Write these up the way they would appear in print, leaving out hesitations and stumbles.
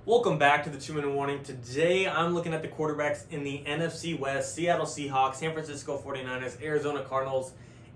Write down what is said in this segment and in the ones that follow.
Welcome back to the 2-Minute Warning. Today I'm looking at the quarterbacks in the NFC West, Seattle Seahawks, San Francisco 49ers, Arizona Cardinals,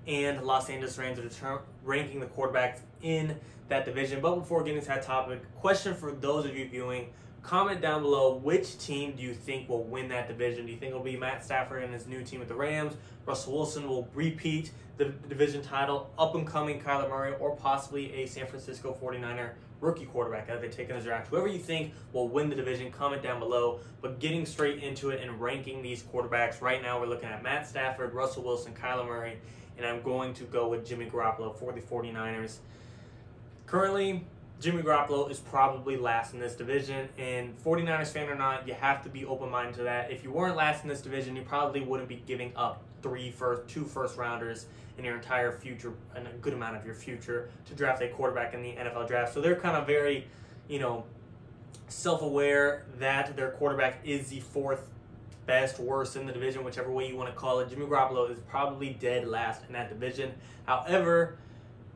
and Los Angeles Rams are ranking the quarterbacks in that division. But before getting to that topic, question for those of you viewing, comment down below which team do you think will win that division. Do you think it'll be Matt Stafford and his new team with the Rams, Russell Wilson will repeat the division title, up-and-coming Kyler Murray, or possibly a San Francisco 49er rookie quarterback that they've taken as draft? Whoever you think will win the division, comment down below. But getting straight into it and ranking these quarterbacks, right now we're looking at Matt Stafford, Russell Wilson, Kyler Murray, and I'm going to go with Jimmy Garoppolo for the 49ers. Currently, Jimmy Garoppolo is probably last in this division, and 49ers fan or not, you have to be open-minded to that. If you weren't last in this division, you probably wouldn't be giving up two first-rounders in your entire future, and a good amount of your future, to draft a quarterback in the NFL draft. So they're kind of very, self-aware that their quarterback is the fourth best, worst in the division, whichever way you want to call it. Jimmy Garoppolo is probably dead last in that division. However,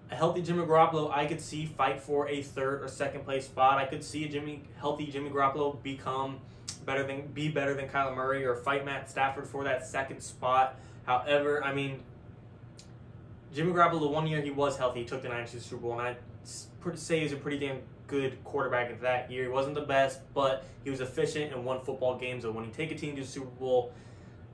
a healthy Jimmy Garoppolo, I could see fight for a third or second place spot. I could see a healthy Jimmy Garoppolo be better than Kyler Murray, or fight Matt Stafford for that second spot. However, Jimmy Garoppolo, the 1 year he was healthy, he took the Niners to the Super Bowl, and I'd say he's a pretty damn good quarterback in that year. He wasn't the best, but he was efficient and won football games. So when you take a team to the Super Bowl,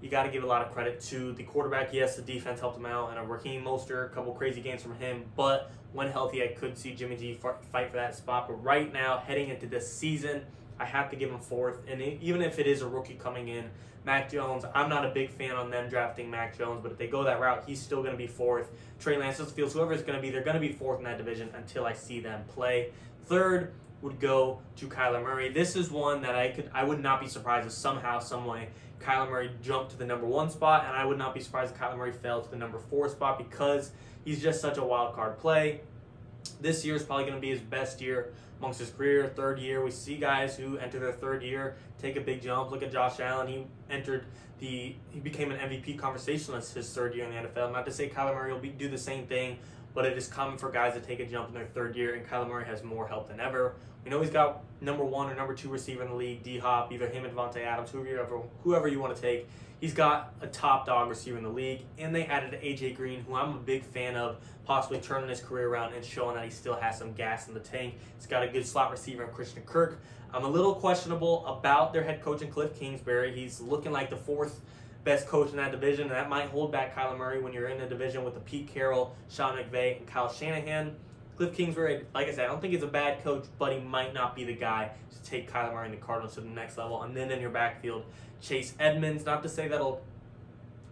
you got to give a lot of credit to the quarterback. Yes, the defense helped him out, and a Raheem Mostert, a couple crazy games from him. But when healthy, I could see Jimmy G fight for that spot. But right now, heading into this season, I have to give him fourth. And even if it is a rookie coming in, Mac Jones, I'm not a big fan on them drafting Mac Jones, but if they go that route, he's still going to be fourth. Trey Lance, Fields, whoever it's going to be, they're going to be fourth in that division until I see them play. Third would go to Kyler Murray. This is one that I would not be surprised if somehow, some way, Kyler Murray jumped to the number 1 spot, and I would not be surprised if Kyler Murray fell to the number 4 spot, because he's just such a wild card play. This year is probably going to be his best year amongst his career. Third year, we see guys who enter their third year take a big jump. Look at Josh Allen. He became an MVP conversationalist his third year in the NFL. Not to say Kyler Murray will do the same thing, but it is common for guys to take a jump in their third year, and Kyler Murray has more help than ever. We know he's got number 1 or number 2 receiver in the league, D-Hop, either him and Devontae Adams, whoever you want to take. He's got a top dog receiver in the league, and they added A.J. Green, who I'm a big fan of, possibly turning his career around and showing that he still has some gas in the tank. He's got a good slot receiver in Christian Kirk. I'm a little questionable about their head coach in Cliff Kingsbury. He's looking like the 4th best coach in that division, and that might hold back Kyler Murray when you're in a division with the Pete Carroll, Sean McVay, and Kyle Shanahan. Cliff Kingsbury, like I said, I don't think he's a bad coach, but he might not be the guy to take Kyler Murray and the Cardinals to the next level. And then in your backfield, Chase Edmonds. Not to say that'll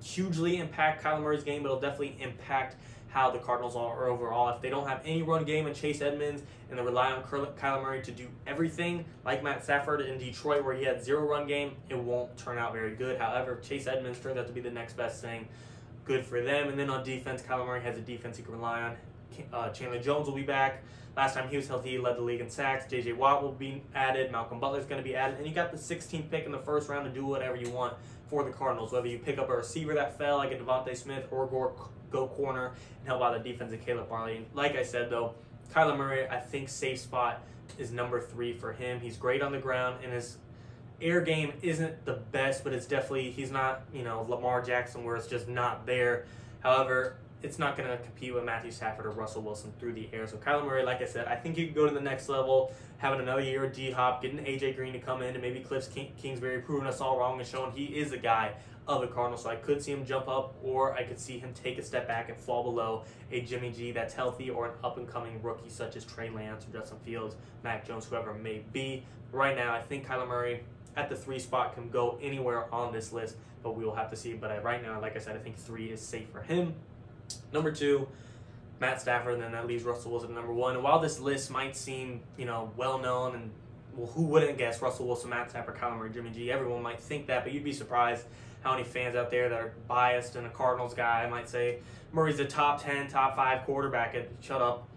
hugely impact Kyler Murray's game, but it'll definitely impact how the Cardinals are overall. If they don't have any run game in Chase Edmonds and they rely on Kyler Murray to do everything, like Matt Stafford in Detroit where he had 0 run game, it won't turn out very good. However, if Chase Edmonds turns out to be the next best thing, good for them. And then on defense, Kyler Murray has a defense he can rely on. Chandler Jones will be back. Last time he was healthy, he led the league in sacks. J.J. Watt will be added. Malcolm Butler's going to be added. And you got the 16th pick in the first round to do whatever you want for the Cardinals, whether you pick up a receiver that fell like a Devontae Smith, or go corner and help out the defense of Caleb Farley. And like I said, though, Kyler Murray, I think safe spot is number 3 for him. He's great on the ground, and his air game isn't the best, but it's definitely, he's not, Lamar Jackson where it's just not there. However, it's not going to compete with Matthew Stafford or Russell Wilson through the air. So Kyler Murray, like I said, I think you could go to the next level, having another year of D-Hop, getting A.J. Green to come in, and maybe Cliff Kingsbury proving us all wrong and showing he is the guy of the Cardinals. So I could see him jump up, or I could see him take a step back and fall below a Jimmy G that's healthy, or an up-and-coming rookie such as Trey Lance or Justin Fields, Mac Jones, whoever it may be. Right now, I think Kyler Murray at the 3 spot can go anywhere on this list, but we will have to see. But right now, like I said, I think 3 is safe for him. Number 2, Matt Stafford, and then that leaves Russell Wilson at number 1. And while this list might seem, well-known, and who wouldn't guess Russell Wilson, Matt Stafford, Kyler Murray, Jimmy G? Everyone might think that, but you'd be surprised how many fans out there that are biased and a Cardinals guy might say Murray's a top 10, top 5 quarterback. And shut up.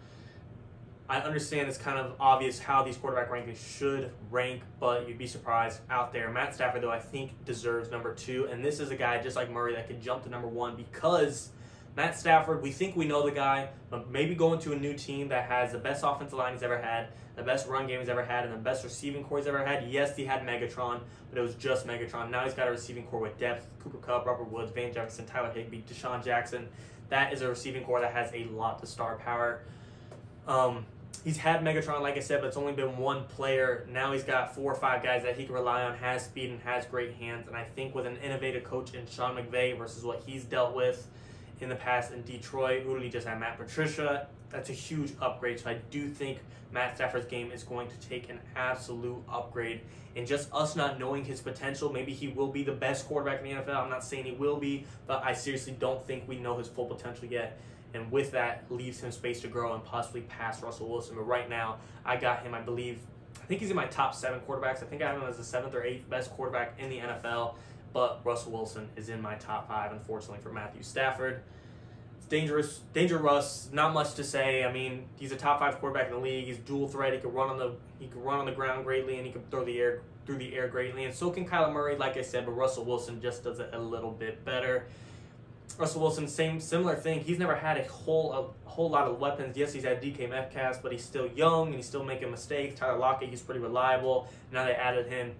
I understand it's kind of obvious how these quarterback rankings should rank, but you'd be surprised out there. Matt Stafford, though, I think deserves number 2, and this is a guy just like Murray that could jump to number 1 because Matt Stafford, we think we know the guy, but maybe going to a new team that has the best offensive line he's ever had, the best run game he's ever had, and the best receiving core he's ever had. Yes, he had Megatron, but it was just Megatron. Now he's got a receiving core with depth. Cooper Kupp, Robert Woods, Van Jefferson, Tyler Higbee, Deshaun Jackson. That is a receiving core that has a lot to star power. He's had Megatron, like I said, but it's only been one player. Now he's got 4 or 5 guys that he can rely on, has speed and has great hands. And I think with an innovative coach in Sean McVay versus what he's dealt with in the past in Detroit, who just had Matt Patricia, that's a huge upgrade. So I do think Matt Stafford's game is going to take an absolute upgrade. And just us not knowing his potential, maybe he will be the best quarterback in the NFL. I'm not saying he will be, but I seriously don't think we know his full potential yet. And with that, leaves him space to grow and possibly pass Russell Wilson. But right now, I got him, I think he's in my top 7 quarterbacks. I think I have him as the 7th or 8th best quarterback in the NFL. But Russell Wilson is in my top 5, unfortunately, for Matthew Stafford. It's dangerous, not much to say. I mean, he's a top 5 quarterback in the league. He's dual threat. He can run on the ground greatly, and he can throw through the air greatly. And so can Kyler Murray, like I said, but Russell Wilson just does it a little bit better. Russell Wilson, similar thing. He's never had a whole lot of weapons. Yes, he's had DK Metcalf, but he's still young and he's still making mistakes. Tyler Lockett, he's pretty reliable. Now they added him,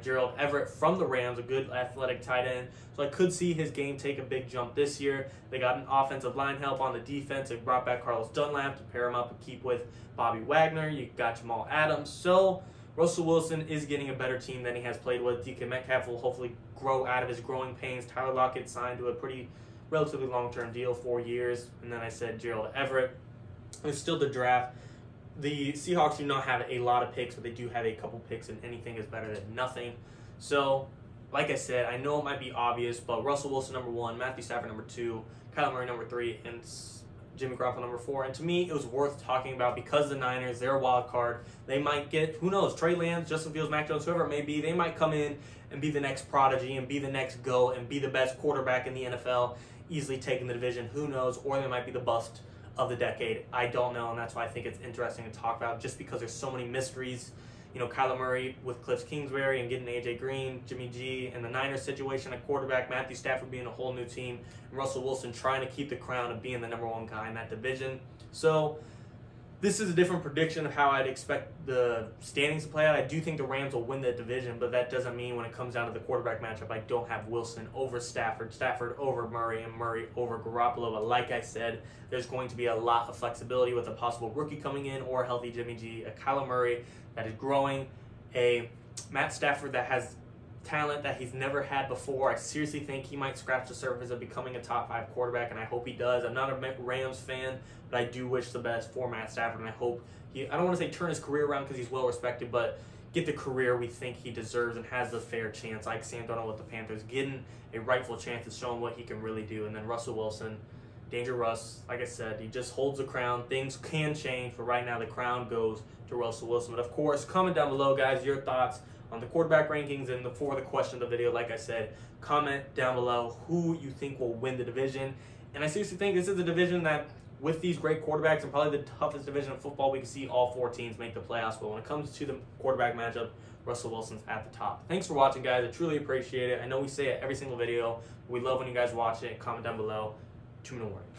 Gerald Everett from the Rams, a good athletic tight end. So I could see his game take a big jump this year. They got an offensive line help on the defense. They brought back Carlos Dunlap to pair him up and keep with Bobby Wagner. You got Jamal Adams. So Russell Wilson is getting a better team than he has played with. DK Metcalf will hopefully grow out of his growing pains. Tyler Lockett signed to a relatively long-term deal, 4 years. And then I said Gerald Everett. It's still the draft. The Seahawks do not have a lot of picks, but they do have a couple picks, and anything is better than nothing. So, like I said, I know it might be obvious, but Russell Wilson number 1, Matthew Stafford number 2, Kyler Murray number 3, and Jimmy Garoppolo number 4. And to me, it was worth talking about because the Niners, they're a wild card. They might get, who knows, Trey Lance, Justin Fields, Mac Jones, whoever it may be. They might come in and be the next prodigy and be the next GOAT and be the best quarterback in the NFL, easily taking the division. Who knows? Or they might be the bust of the decade. I don't know, and that's why I think it's interesting to talk about, just because there's so many mysteries. You know, Kyler Murray with Cliff Kingsbury and getting AJ Green, Jimmy G, and the Niners situation at quarterback, Matthew Stafford being a whole new team, and Russell Wilson trying to keep the crown of being the number 1 guy in that division. So this is a different prediction of how I'd expect the standings to play out. I do think the Rams will win the division, but that doesn't mean when it comes down to the quarterback matchup, I don't have Wilson over Stafford, Stafford over Murray, and Murray over Garoppolo. But like I said, there's going to be a lot of flexibility with a possible rookie coming in or a healthy Jimmy G, a Kyler Murray that is growing, a Matt Stafford that has talent that he's never had before. I seriously think he might scratch the surface of becoming a top 5 quarterback, and I hope he does. I'm not a Rams fan, but I do wish the best for Matt Stafford, and I hope I don't want to say turn his career around because he's well respected, but get the career we think he deserves and has the fair chance, like Sam Darnold with the Panthers, getting a rightful chance to show him what he can really do. And then Russell Wilson, Danger Russ, like I said, he just holds the crown. Things can change, but right now the crown goes to Russell Wilson. But of course, comment down below, guys, your thoughts on the quarterback rankings, and for the question of the video, like I said, comment down below who you think will win the division. And I seriously think this is a division that, with these great quarterbacks, and probably the toughest division of football, we can see all 4 teams make the playoffs. But when it comes to the quarterback matchup, Russell Wilson's at the top. Thanks for watching, guys. I truly appreciate it. I know we say it every single video. We love when you guys watch it. Comment down below. 2-minute warning.